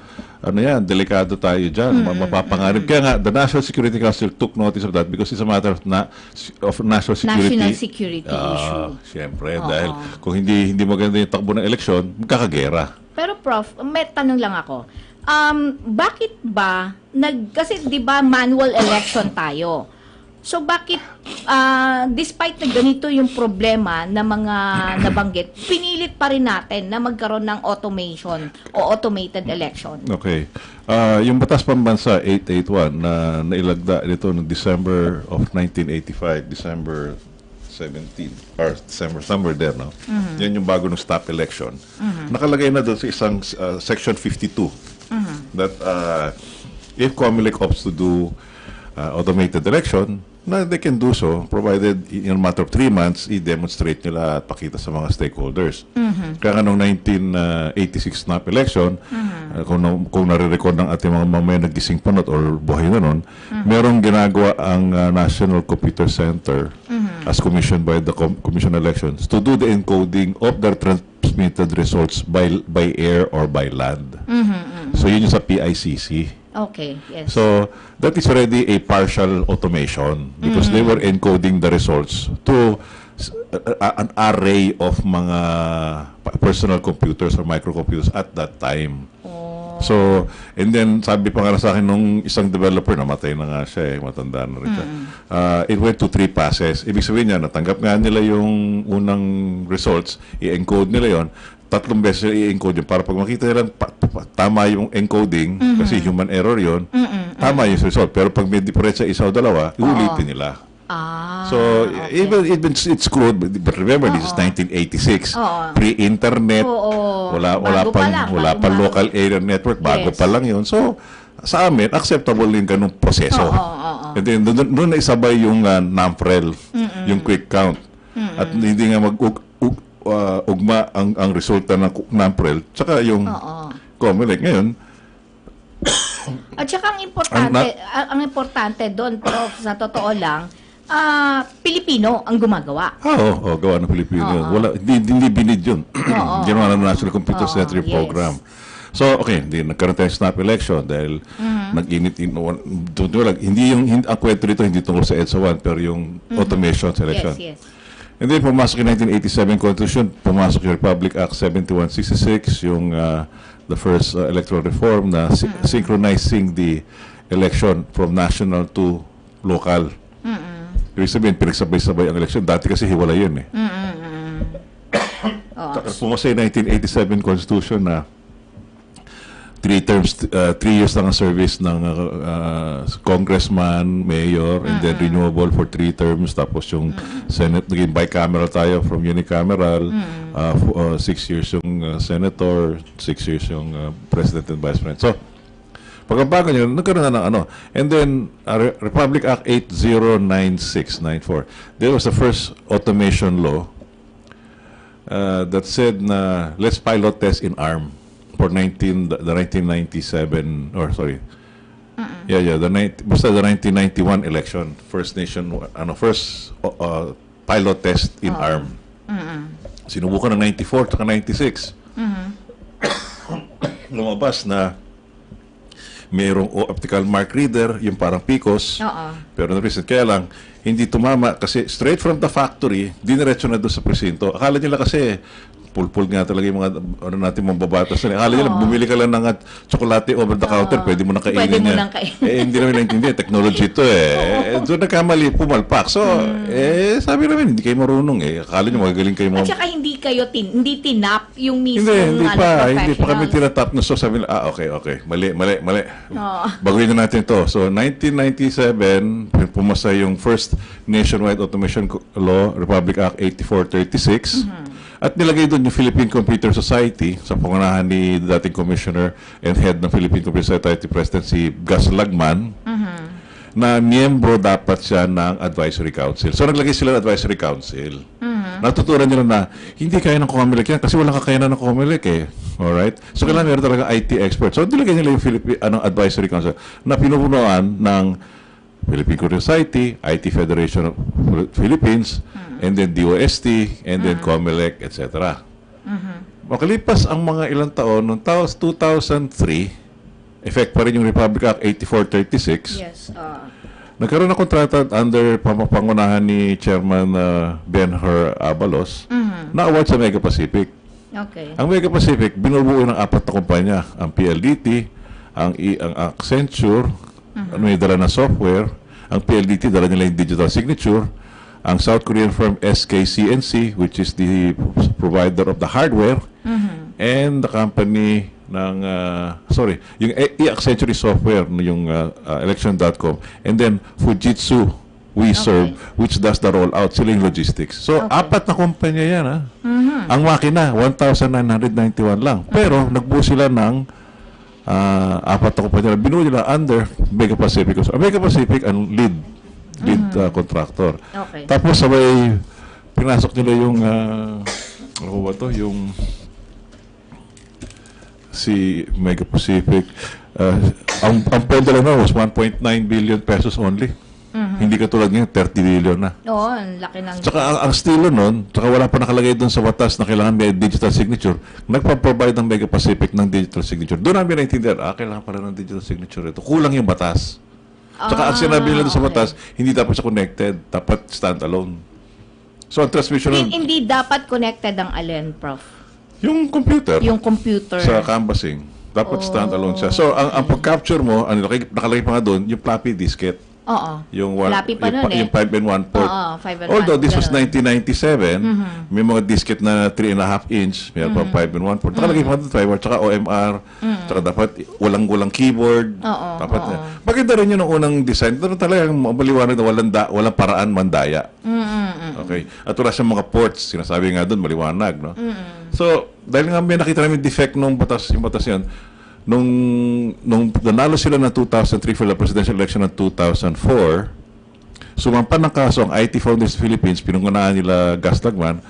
delikado tayo dyan, mapapangarip. Kaya nga, the National Security Council took notice of that because it's a matter of national security. National security issue. Siyempre, dahil kung hindi maganda yung takbo ng eleksyon, magkakagera. Pero Prof, may tanong lang ako. Bakit ba, kasi di ba manual election tayo? So bakit, despite na ganito yung problema na mga nabanggit, pinilit pa rin natin na magkaroon ng automation o automated election? Okay. Yung Batas Pambansa 881 na nailagda nito noong December of 1985, December 17 or December, somewhere there, no? Yan yung bago ng stop election. Nakalagay na doon sa isang section 52 that if COMELEC opts to do automated election, na they can do so provided in a matter of 3 months i-demonstrate nila at pakita sa mga stakeholders. Kaya noong 1986 snap election, kung nare-record ng ating mga mamaya nagising panot or buhay na nun, merong ginagawa ang National Computer Center as commissioned by the Commission on Elections to do the encoding of their transmitted results by air or by land. So yun yung sa PICC. Okay, yes. So, that is already a partial automation because they were encoding the results to an array of mga personal computers or microcomputers at that time. So, and then, sabi pa nga sa akin nung isang developer, namatay na nga siya matanda na rin siya. It went to 3 passes. Ibig sabihin niya, natanggap nga nila yung unang results, i-encode nila yon, 3 beses i-encode yun para pag makita nila tama yung encoding, kasi human error yon, tama yung result. Pero pag may diferensya isa o dalawa, iulitin nila. So, even it's crude, but remember, this is 1986. Pre-internet, wala pa local area network, bago pa lang yun. So, sa amin, acceptable yung ganung proseso. And then, doon na isabay yung NAMFREL, yung quick count. At hindi nga ugma ang resulta ng NAMFREL, tsaka yung COMELEC ngayon. At saka ang importante doon, Prof, sa totoo lang, Pilipino ang gumagawa. Gawa ng Pilipino yun. Hindi binid yun. Ginawa ng National Computer Center program. So, okay, hindi nagkaroon tayo snap election dahil nag-init, ang kwento dito hindi tungkol sa EDSA 1, pero yung automation selection. Yes, yes. And then, pumasok yung 1987 Constitution, pumasok yung Republic Act 7166, yung the first electoral reform na synchronizing the election from national to local. Ibig sabihin, pinagsabay-sabay ang election. Dati kasi hiwala yun eh. Pumasok yung 1987 Constitution na 3 terms, 3 years lang ang service ng congressman, mayor, and then renewable for 3 terms. Tapos yung Senate, naging bicameral tayo from unicameral. 6 years yung senator, 6 years yung president and vice president. So, pagkabago nyo, nagkaroon na ng ano. And then, Republic Act 809694. There was the first automation law that said na let's pilot test in ARM for the 1997 or sorry. Basta the 1991 election, first pilot test in ARM. Sinubukan ng 94 at 96. Lumabas na mayroong optical mark reader, yung parang PICOS. Pero na-present. Kaya lang, hindi tumama kasi straight from the factory, diniretso na doon sa presinto. Akala nila kasi, pulpul nga talaga yung mga natin mambabatas na. Akala nila, bumili ka lang ng tsokolate over the counter, pwede mo nang kainin Pwede mo niya. nang kainin. Hindi namin naintindihan. Technology ito eh. Doon nagkamali, pumalpak. So, sabi namin, hindi kayo marunong eh. Akala nyo magagaling kayo At saka hindi kayo hindi tinap yung mismo hindi pa kami professionals. tinatap na. So sabi nila, okay. Mali. Baguhin na natin to. So 1997, pumasa yung first nationwide automation law, Republic Act 8436. At nilagay doon yung Philippine Computer Society sa pangunahan ni dating commissioner and head ng Philippine Computer Society President si Gus Lagman, na miyembro dapat siya ng advisory council. So naglagay sila ng advisory council. Natuturan nila na hindi kaya ng COMELEC yan kasi walang kakayanan ng COMELEC eh. Alright? So kailangan meron talaga IT expert. So nilagay nila yung advisory council na pinupunuan ng Philippine Computer Society, IT Federation of Philippines, and then DOST, and then COMELEC, etc. Makalipas ang mga ilang taon, noong 2003, effect pa rin yung Republic Act 8436. Yes. Nagkaroon ng kontrata under pangunahan ni Chairman Ben-Hur Abalos na award sa Mega Pacific. Okay. Ang Mega Pacific, binubuo ng 4 na kumpanya. Ang PLDT, ang Accenture, may dala na software. Ang PLDT, dala nila yung digital signature. Ang South Korean firm SKCNC, which is the provider of the hardware. And the company ng, yung Accenture software, yung election.com. And then Fujitsu, we serve, which does the rollout, sila yung logistics. So, 4 na kumpanya yan, ha? Ang makina, 1,991 lang. Pero, nagbuo sila ng 4 na kumpanya. Binuo nila under Mega Pacific. So, Mega Pacific, ang lead contractor. Okay. Tapos, sabay, pinasok nila yung, ano ba to? Yung, si Mega Pacific, ang pwede lang na was 1.9 billion pesos only. Hindi katulad ngayon, 30 billion na. Oo, ang laki ng... Tsaka ang estilo nun, tsaka wala pa nakalagay doon sa batas na kailangan may digital signature, nagpa-provide ng Mega Pacific ng digital signature. Doon namin naintindihan, kailangan pala ng digital signature ito. Kulang yung batas. Tsaka ang sinabi nila doon sa batas, hindi dapat siya connected, dapat standalone. So ang transmission nun, Hindi dapat connected ang alin, Prof? yung computer. Yung computer. Sa canvassing. Dapat standalone siya. So, ang pag-capture mo, nakalagay pa nga doon, yung floppy diskette. Oo. Yung Floppy pa nun yung 5 and 1 port. Oo, 5 and 1. Although this was ganun. 1997, may mga diskette na 3.5 inch, may pa 5 and 1 port. Nakalagay pa nga doon, driver, tsaka OMR, tsaka dapat walang keyboard. Oo, Dapat, maganda rin yun ang unang design. Ito talagang maliwanag na walang paraan mandaya. Okay. At wala siyang mga ports. Sinasabi nga doon, maliwanag. No? So, dahil nga may nakita namin defect nung batas, yung batas yan, nung nanalo sila ng 2003 for the presidential election ng 2004, sumampan ng kaso ang IT Founders Philippines, pinungunahan nila Gus Lagman,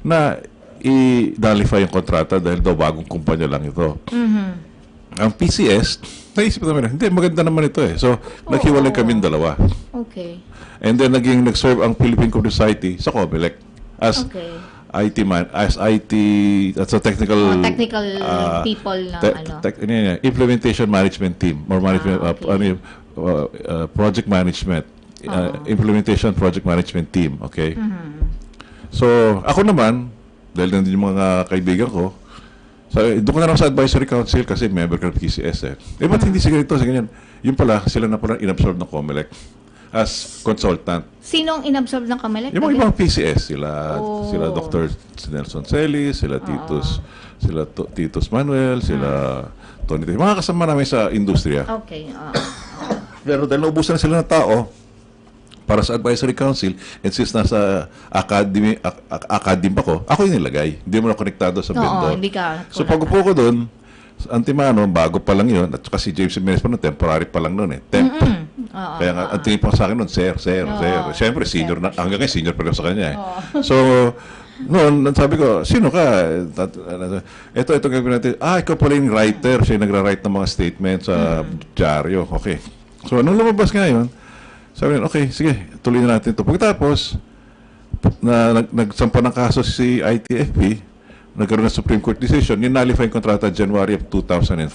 na i-nullify yung kontrata dahil daw bagong kumpanya lang ito. Ang PCS, naisip namin, hindi, maganda naman ito eh. So, naghiwalay kami dalawa. Okay. And then, nag-serve ang Philippine Computer Society sa COMELEC as that's a technical people na implementation management team or management project management implementation project management team, okay? So ako naman, dahil nandun yung mga kaibigan ko, doon ko na lang sa advisory council kasi member ka ng PCS ba't hindi sa ganito, sa ganyan? Yun pala, sila na pala inabsorb ng COMELEC as consultant. Sinong inabsorb ng COMELEC? Yung mga ibang PCS, sila Dr. Nelson Celis, sila Titus Manuel, sila Tony, mga kasama namin sa industriya. Okay. Pero dahil naubusan na sila ng tao para sa advisory council, and since nasa academy ako yung nilagay. Hindi mo na konektado sa vendor. Hindi ka. So pag upo ko doon, Antimano, bago pa lang yun, at saka si James Jimenez pa noon, temporary pa lang noon Kaya nga, ang tingin pa sa akin noon, sir. Siyempre, senior na, hanggang ngayon, senior pa rin sa kanya So, noon, sabi ko, sino ka? Ito gagawin natin. Ikaw pala yung writer. Siya yung nagra-write ng mga statements sa dyaryo. Okay. So, nung lumabas nga yun, sabi niya, okay, sige, tuloy na natin ito. Pagkatapos, nagsampa ng kaso si ITFP, nagkaroon ng Supreme Court decision, ninalify yung kontrata January of 2004.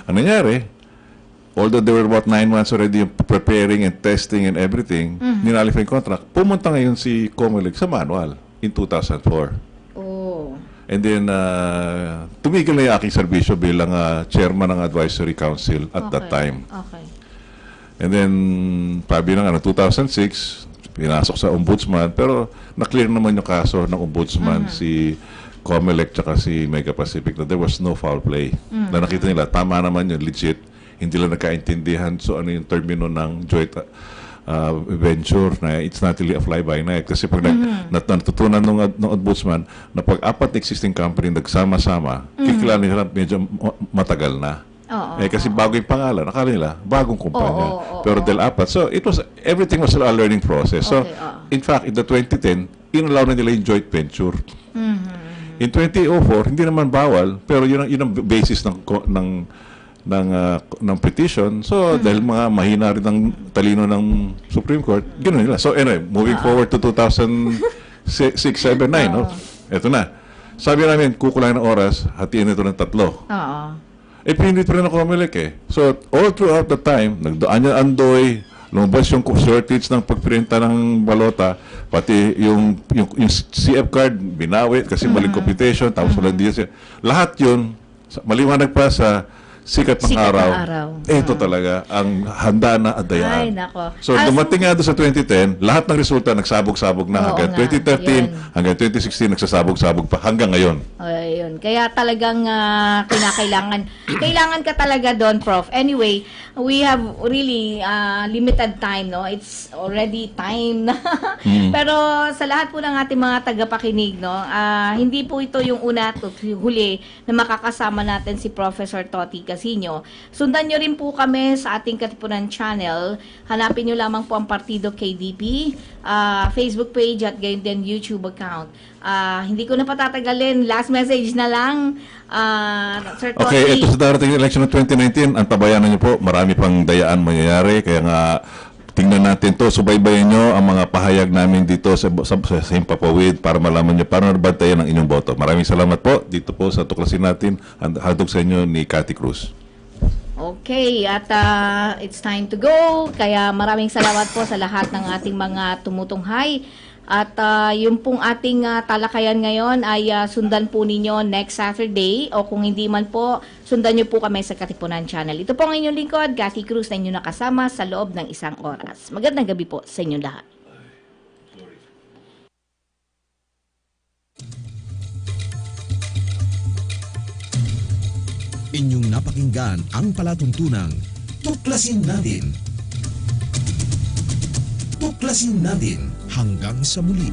Ang nangyari, although there were about 9 months already preparing and testing and everything, ninalify yung contract, pumunta ngayon si COMELEC sa manual in 2004. And then, tumigil na yung aking serbisyo bilang chairman ng advisory council at that time. Okay. And then, sabi ng 2006, pinasok sa ombudsman, pero na-clear naman yung kaso ng ombudsman, si COMELEC tsaka si Mega Pacific, na there was no foul play. Na nakita nila, tama naman yun, legit, hindi lang nagkaintindihan so ano yung termino ng joint venture na it's not really a fly-by-night. Kasi pag natutunan ng ombudsman na pag apat existing company nagsama-sama, kikilala nila medyo matagal na. Kasi bago yung pangalan, akala nila, bagong kumpanya. Pero dahil apat. So, everything was a learning process. So, in fact, in the 2010, inalaw na nila yung joint venture. In 2004, hindi naman bawal, pero yun ang basis ng petition. So, dahil mga mahina rin ang talino ng Supreme Court, ganoon nila. So, anyway, moving forward to 2006, 7, 9, no? Ito na. Sabi namin, kukulang ng oras, hatiin ito ng 3. Pinindit pa rin ng COMELEC So, all throughout the time, nagdaan niya Andoy, lumabas yung shortage ng pagprinta ng balota, pati yung CF card, binawi kasi maling computation, tapos wala diyan. Lahat yun, maliwanag pa sa sikat ng araw. Ito talaga ang handa na adayaan. Ay, nako. So, dumating nga doon sa 2010, lahat ng resulta nagsabog-sabog na hanggang 2013, hanggang 2016, nagsasabog-sabog pa hanggang ngayon. Ayun. Kaya talagang kailangan ka talaga doon, Prof. Anyway, we have really limited time, no? It's already time na. Pero sa lahat po ng ating mga tagapakinig, no, hindi po ito yung una at huli na makakasama natin si Professor Toti Casino. Sundan nyo rin po kami sa ating Katipunan channel. Hanapin nyo lamang po ang Partido KDP, Facebook page at gayon din YouTube account. Hindi ko na patatagalin. Last message na lang, Sir Toti. Okay, ito sa darating election ng 2019, ang tabayanan nyo po, marami pang dayaan mangyayari, kaya nga tingnan natin to, subaybayan nyo ang mga pahayag namin dito sa Himpapawid para malaman nyo paano nabantayan ang inyong boto. Maraming salamat po dito po sa tuklasin natin, handog sa inyo ni Cathy Cruz. Okay, at it's time to go. Kaya maraming salamat po sa lahat ng ating mga tumutunghay. At yung pong ating talakayan ngayon ay sundan po ninyo next Saturday, o kung hindi man po, sundan nyo po kami sa Katipunan Channel. Ito po ang inyong lingkod, Cathy Cruz, na inyong nakasama sa loob ng 1 oras. Magandang gabi po sa inyong lahat. Inyong napakinggan ang palatuntunang Tuklasin Natin. Tuklasin natin hanggang sa muli.